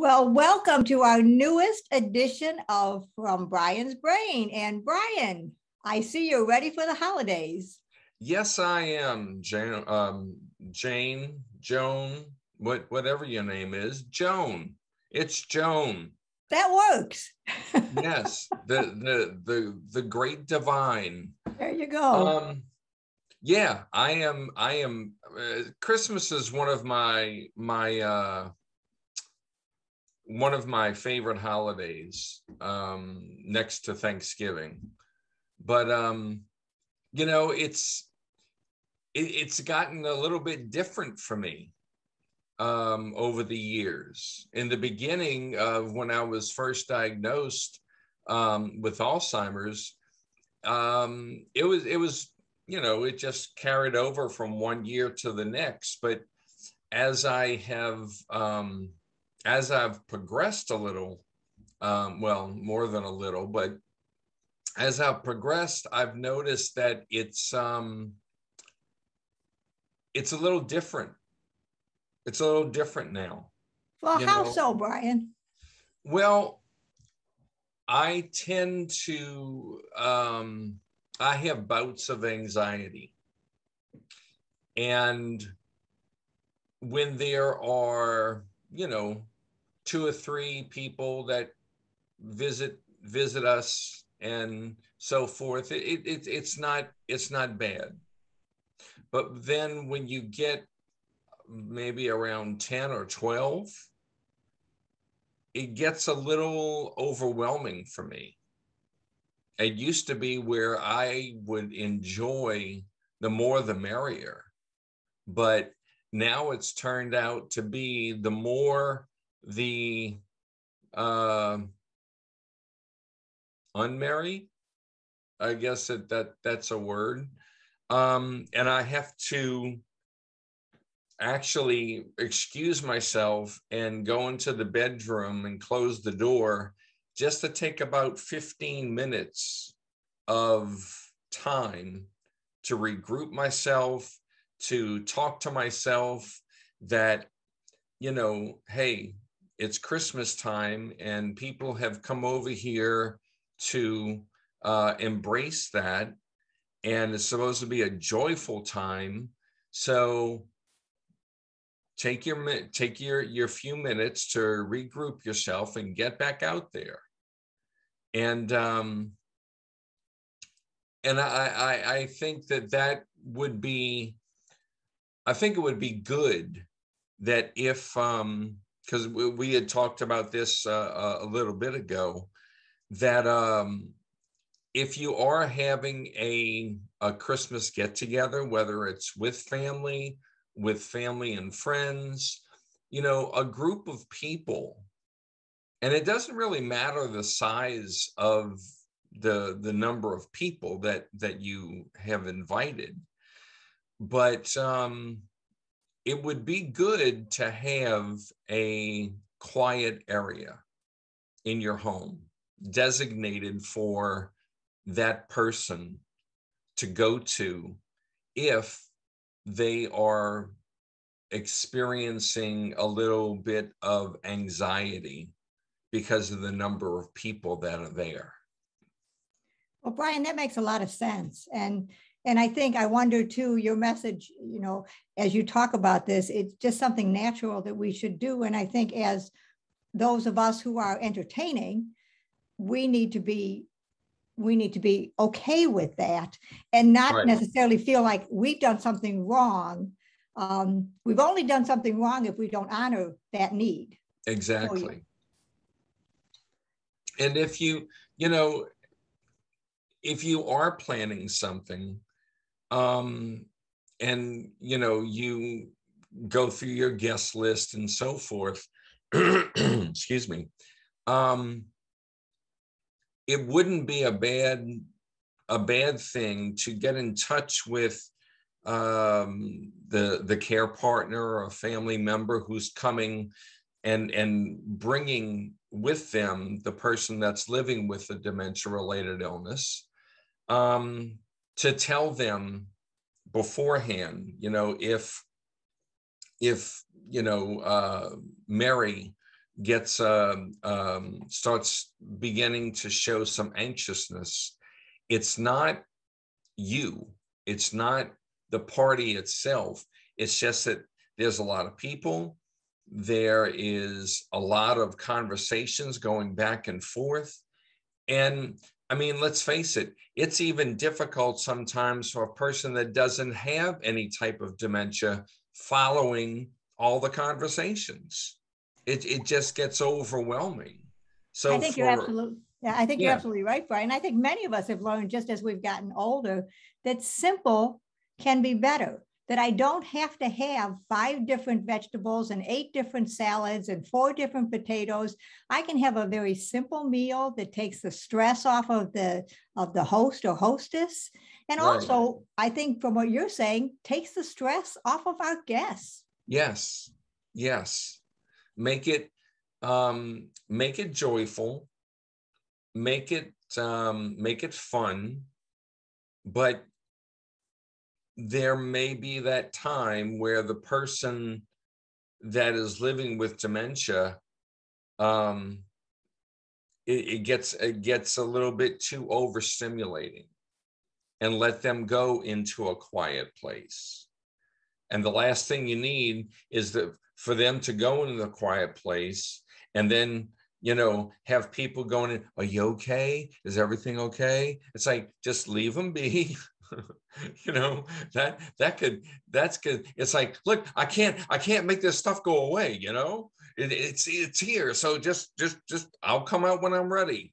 Well, welcome to our newest edition of From Brian's Brain. And Brian, I see you're ready for the holidays. Yes, I am, Joan, whatever your name is, Joan. It's Joan. That works. Yes, the great divine. There you go. Yeah, I am. Christmas is one of my favorite holidays, next to Thanksgiving. But it's gotten a little bit different for me over the years. In the beginning of when I was first diagnosed with Alzheimer's, it just carried over from one year to the next. But as I've progressed a little, well, more than a little, but as I've progressed, I've noticed that it's a little different. It's a little different now. Well, how so, Brian? Well, I tend to, I have bouts of anxiety. And when there are, 2 or 3 people that visit us and so forth, it's not bad. But then when you get maybe around 10 or 12, it gets a little overwhelming for me. It used to be where I would enjoy the more the merrier, but now it's turned out to be the more the unmerry, I guess that's a word. And I have to actually excuse myself and go into the bedroom and close the door just to take about 15 minutes of time to regroup myself, to talk to myself that, hey, it's Christmas time and people have come over here to embrace that. And it's supposed to be a joyful time. So take your few minutes to regroup yourself and get back out there. And I think that would be, I think it would be good that if, because we had talked about this a little bit ago, that if you are having a Christmas get together, whether it's with family and friends, a group of people, and it doesn't really matter the size of the number of people that you have invited, but it would be good to have a quiet area in your home designated for that person to go to if they are experiencing a little bit of anxiety because of the number of people that are there. Well, Brian, that makes a lot of sense. And I wonder too, your message, as you talk about this, it's just something natural that we should do. And I think as those of us who are entertaining, we need to be okay with that and not necessarily feel like we've done something wrong. We've only done something wrong if we don't honor that need. Exactly. And if you are planning something, and you go through your guest list and so forth, excuse me, it wouldn't be a bad thing to get in touch with the care partner or a family member who's coming and bringing with them the person that's living with a dementia-related illness, to tell them beforehand, if Mary gets starts beginning to show some anxiousness, it's not you, it's not the party itself. It's just that there's a lot of people, there is a lot of conversations going back and forth. And I mean, let's face it, it's even difficult sometimes for a person that doesn't have any type of dementia following all the conversations. It just gets overwhelming. I So think you're absolutely, yeah, I think you're yeah, absolutely right, Brian. I think many of us have learned just as we've gotten older that simple can be better. That I don't have to have 5 different vegetables and 8 different salads and 4 different potatoes. I can have a very simple meal that takes the stress off of the host or hostess. And right. also, I think from what you're saying, takes the stress off of our guests. Yes, yes. Make it make it joyful, make it fun, but there may be that time where the person that is living with dementia, um, it gets a little bit too overstimulating, and let them go into a quiet place. And the last thing you need is for them to go into the quiet place and then, have people going in, are you okay? Is everything okay? It's like, just leave them be. you know, that's good. It's like, look, I can't make this stuff go away. It's here. So just, I'll come out when I'm ready.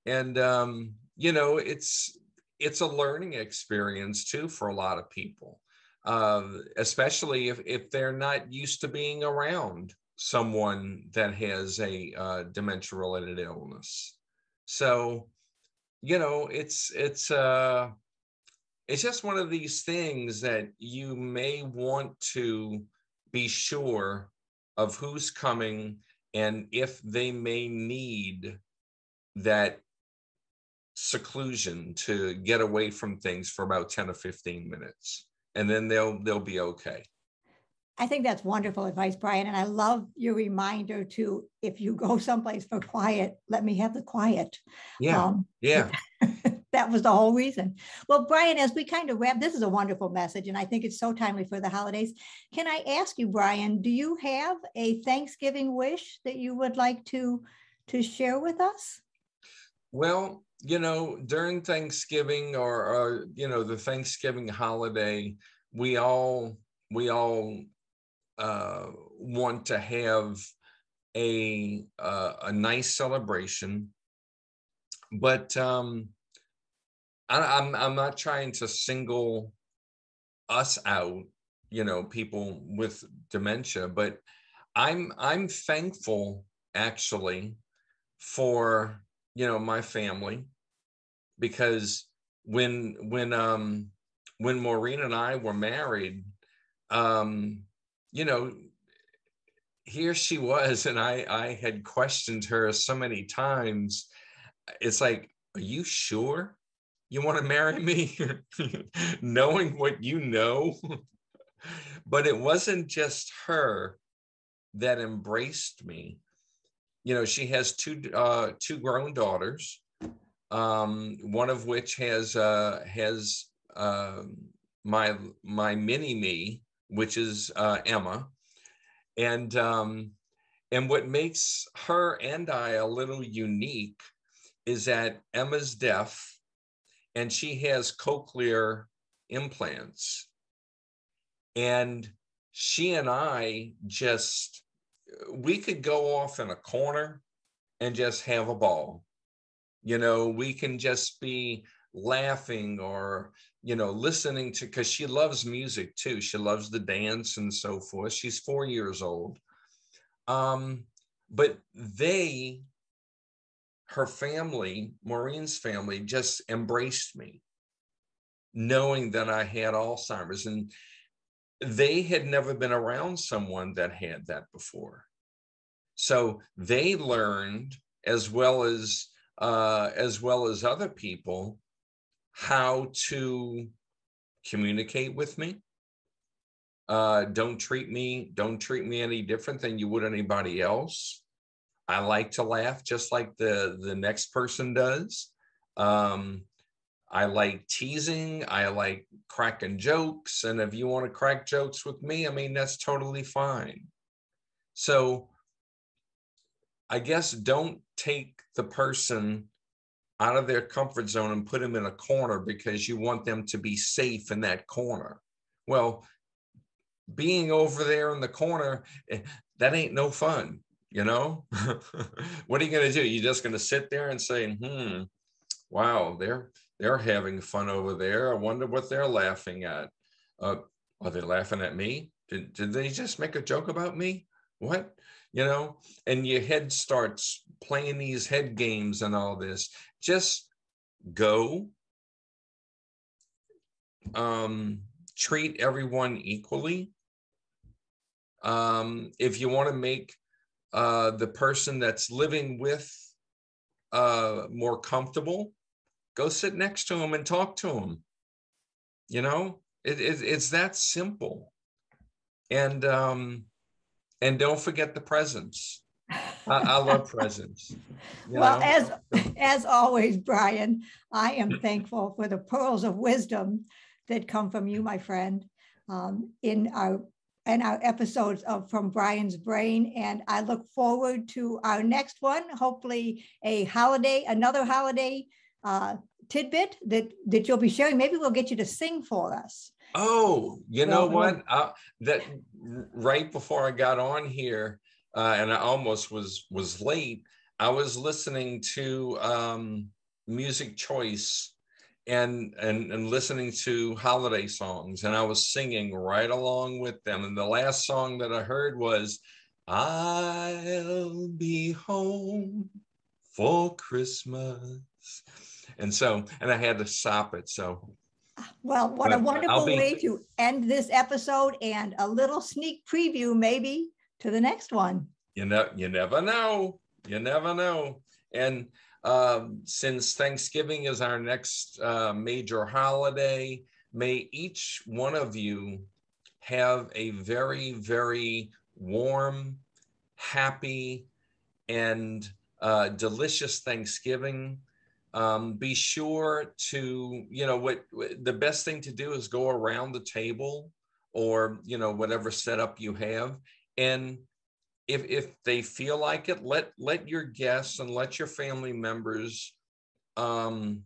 And, it's a learning experience too, for a lot of people. Especially if they're not used to being around someone that has a dementia-related illness. So, it's just one of these things that you may want to be sure of who's coming and if they may need that seclusion to get away from things for about 10 or 15 minutes, and then they'll be okay. I think that's wonderful advice, Brian. And I love your reminder to, if you go someplace for quiet, let me have the quiet. Yeah. Yeah. That was the whole reason. Well, Brian, as we kind of wrap, this is a wonderful message, and I think it's so timely for the holidays. Can I ask you, Brian, do you have a Thanksgiving wish that you would like to share with us? Well, during Thanksgiving or the Thanksgiving holiday, we all want to have a nice celebration, but I'm not trying to single us out, people with dementia, but I'm thankful actually for my family, because when Maureen and I were married, you know here she was, and I had questioned her so many times. It's like, are you sure you want to marry me? Knowing what you know. But it wasn't just her that embraced me. She has two grown daughters, one of which has my mini me, which is Emma, and what makes her and I a little unique is that Emma's deaf and she has cochlear implants, and she and I we could go off in a corner and just have a ball. We can just be laughing or, listening to, because she loves music too. She loves the dance and so forth. She's 4 years old. But her family, Maureen's family, just embraced me, knowing that I had Alzheimer's, and they had never been around someone that had that before. So they learned, as well as other people, how to communicate with me. Don't treat me any different than you would anybody else. I like to laugh just like the next person does. I like teasing. I like cracking jokes. And if you want to crack jokes with me, I mean, that's totally fine. So I guess don't take the person out of their comfort zone and put them in a corner because you want them to be safe in that corner. Well, being over there in the corner, that ain't no fun, you know? What are you going to do? You're just going to sit there and say, wow, they're having fun over there. I wonder what they're laughing at. Are they laughing at me? Did they just make a joke about me? What? You know, and your head starts playing these head games and all this. Just go, treat everyone equally. If you want to make the person that's living with more comfortable, go sit next to them and talk to them. You know, it's that simple. And don't forget the presents. I love presents. Well, as always, Brian, I am thankful for the pearls of wisdom that come from you, my friend, in our episodes of From Brian's Brain. And I look forward to our next one, hopefully another holiday tidbit that you'll be sharing. Maybe we'll get you to sing for us. Oh, you know what? That right before I got on here, and I almost was late, I was listening to Music Choice and listening to holiday songs, and I was singing right along with them. And the last song that I heard was "I'll Be Home for Christmas," and I had to stop it. So. Well, what a wonderful way to end this episode, and a little sneak preview maybe to the next one. You never know. You never know. And since Thanksgiving is our next major holiday, may each one of you have a very, very warm, happy, and delicious Thanksgiving. Be sure to, what the best thing to do is go around the table, or, whatever setup you have. And if they feel like it, let your guests and let your family members let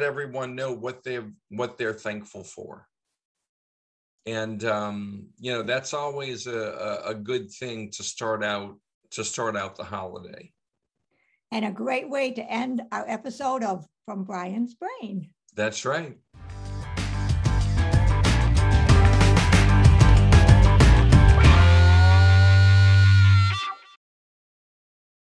everyone know what they're thankful for. And that's always a good thing to start out the holiday. And a great way to end our episode of From Brian's Brain. That's right.